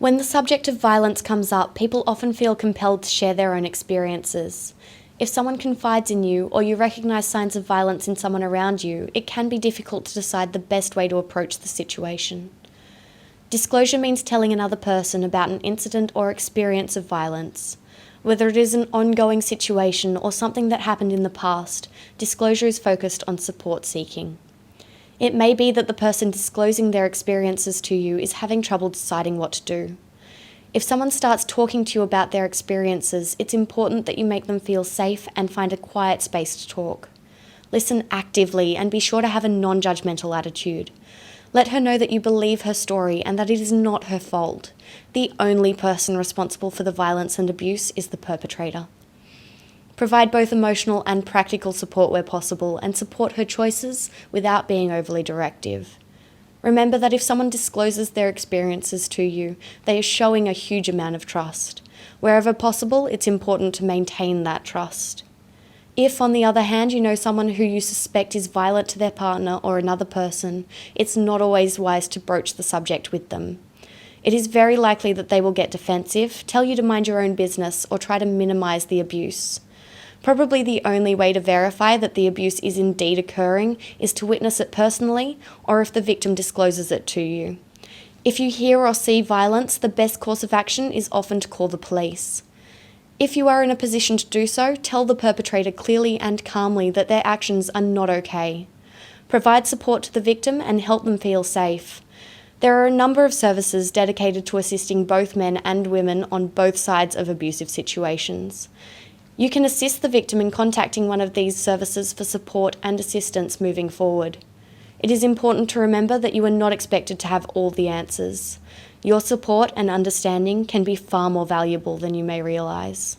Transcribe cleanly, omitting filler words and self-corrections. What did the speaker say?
When the subject of violence comes up, people often feel compelled to share their own experiences. If someone confides in you or you recognise signs of violence in someone around you, it can be difficult to decide the best way to approach the situation. Disclosure means telling another person about an incident or experience of violence. Whether it is an ongoing situation or something that happened in the past, disclosure is focused on support seeking. It may be that the person disclosing their experiences to you is having trouble deciding what to do. If someone starts talking to you about their experiences, it's important that you make them feel safe and find a quiet space to talk. Listen actively and be sure to have a non-judgmental attitude. Let her know that you believe her story and that it is not her fault. The only person responsible for the violence and abuse is the perpetrator. Provide both emotional and practical support where possible and support her choices without being overly directive. Remember that if someone discloses their experiences to you, they are showing a huge amount of trust. Wherever possible, it's important to maintain that trust. If, on the other hand, you know someone who you suspect is violent to their partner or another person, it's not always wise to broach the subject with them. It is very likely that they will get defensive, tell you to mind your own business, or try to minimise the abuse. Probably the only way to verify that the abuse is indeed occurring is to witness it personally, or if the victim discloses it to you. If you hear or see violence, the best course of action is often to call the police. If you are in a position to do so, tell the perpetrator clearly and calmly that their actions are not okay. Provide support to the victim and help them feel safe. There are a number of services dedicated to assisting both men and women on both sides of abusive situations. You can assist the victim in contacting one of these services for support and assistance moving forward. It is important to remember that you are not expected to have all the answers. Your support and understanding can be far more valuable than you may realise.